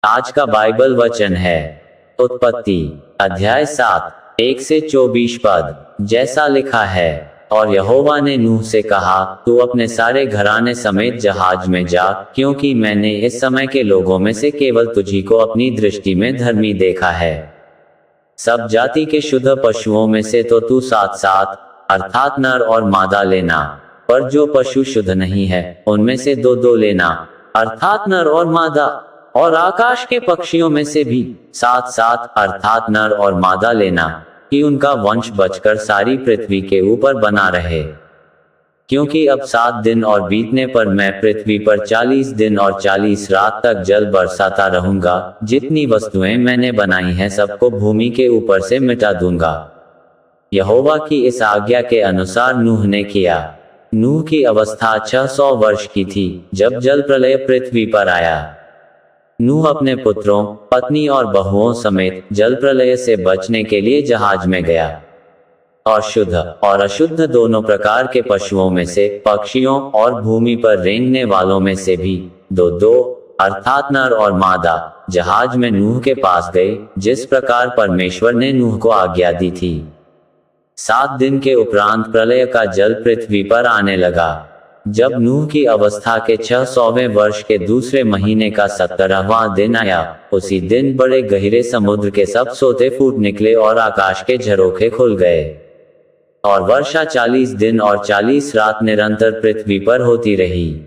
आज का बाइबल वचन है उत्पत्ति अध्याय 7 1 से 24 पद। जैसा लिखा है, और यहोवा ने नूह से कहा, तू अपने सारे घराने समेत जहाज में जा, क्योंकि मैंने इस समय के लोगों में से केवल तुझी को अपनी दृष्टि में धर्मी देखा है। सब जाति के शुद्ध पशुओं में से तो तू 7 अर्थात नर और मादा लेना, पर जो पशु शुद्ध नहीं है उनमें से 2 लेना, अर्थात नर और मादा। और आकाश के पक्षियों में से भी 7 अर्थात नर और मादा लेना, कि उनका वंश बचकर सारी पृथ्वी के ऊपर बना रहे। क्योंकि अब 7 दिन और बीतने पर मैं पृथ्वी पर 40 दिन और 40 रात तक जल बरसाता रहूंगा। जितनी वस्तुएं मैंने बनाई हैं सबको भूमि के ऊपर से मिटा दूंगा। यहोवा की इस आज्ञा के अनुसार नूह ने किया। नूह की अवस्था 600 वर्ष की थी जब जल प्रलय पृथ्वी पर आया। नूह अपने पुत्रों, पत्नी और बहुओं समेत जल प्रलय से बचने के लिए जहाज में गया। और शुद्ध और अशुद्ध दोनों प्रकार के पशुओं में से, पक्षियों और भूमि पर रेंगने वालों में से भी 2 अर्थात नर और मादा जहाज में नूह के पास गए, जिस प्रकार परमेश्वर ने नूह को आज्ञा दी थी। 7 दिन के उपरांत प्रलय का जल पृथ्वी पर आने लगा। जब नूह की अवस्था के 600वें वर्ष के दूसरे महीने का 17वां दिन आया, उसी दिन बड़े गहरे समुद्र के सब सोते फूट निकले और आकाश के झरोखे खुल गए। और वर्षा 40 दिन और 40 रात निरंतर पृथ्वी पर होती रही।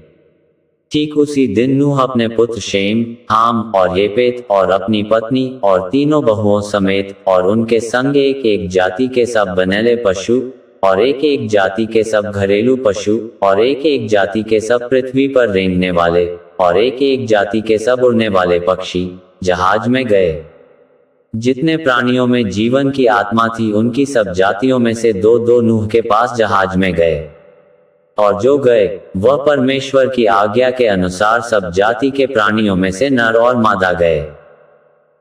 ठीक उसी दिन नूह अपने पुत्र शेम, हाम और येपेत और अपनी पत्नी और 3 बहुओं समेत और उनके संग एक जाति के सब बनेले पशु और एक जाति के सब घरेलू पशु और एक जाति के सब पृथ्वी पर रेंगने वाले और एक जाति के सब उड़ने वाले पक्षी जहाज में गए। जितने प्राणियों में जीवन की आत्मा थी उनकी सब जातियों में से 2 नूह के पास जहाज में गए। और जो गए वह परमेश्वर की आज्ञा के अनुसार सब जाति के प्राणियों में से नर और मादा गए।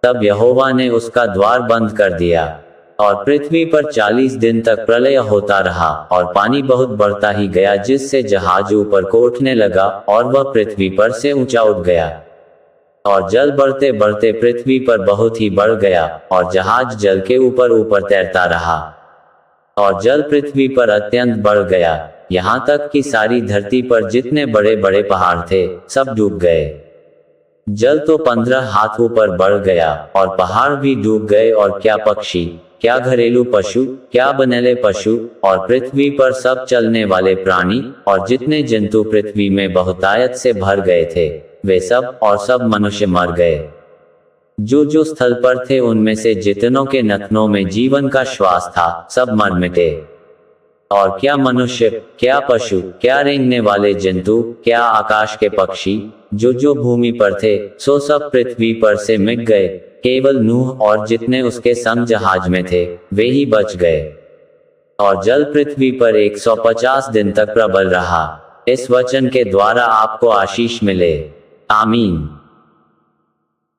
तब यहोवा ने उसका द्वार बंद कर दिया और पृथ्वी पर 40 दिन तक प्रलय होता रहा और पानी बहुत बढ़ता ही गया, जिससे जहाज ऊपर को उठने लगा और वह पृथ्वी पर से ऊंचा उठ गया। और जल बढ़ते बढ़ते पृथ्वी पर बहुत ही बढ़ गया और जहाज जल के ऊपर तैरता रहा। और जल पृथ्वी पर अत्यंत बढ़ गया, यहाँ तक कि सारी धरती पर जितने बड़े बड़े पहाड़ थे सब डूब गए। जल तो 15 हाथ ऊपर बढ़ गया और पहाड़ भी डूब गए, और क्या पक्षी, क्या घरेलू पशु, क्या बनेले पशु और पृथ्वी पर सब चलने वाले प्राणी और जितने जंतु पृथ्वी में बहुतायत से भर गए थे, वे सब और सब मनुष्य मर गए। जो स्थल पर थे उनमें से जितनों के नथनों में जीवन का श्वास था सब मर मिटे। और क्या मनुष्य, क्या पशु, क्या रेंगने वाले जंतु, क्या आकाश के पक्षी, जो भूमि पर थे, सो सब पृथ्वी पर से मिट गए। केवल नूह और जितने उसके संग जहाज में थे वे ही बच गए। और जल पृथ्वी पर 150 दिन तक प्रबल रहा। इस वचन के द्वारा आपको आशीष मिले। आमीन।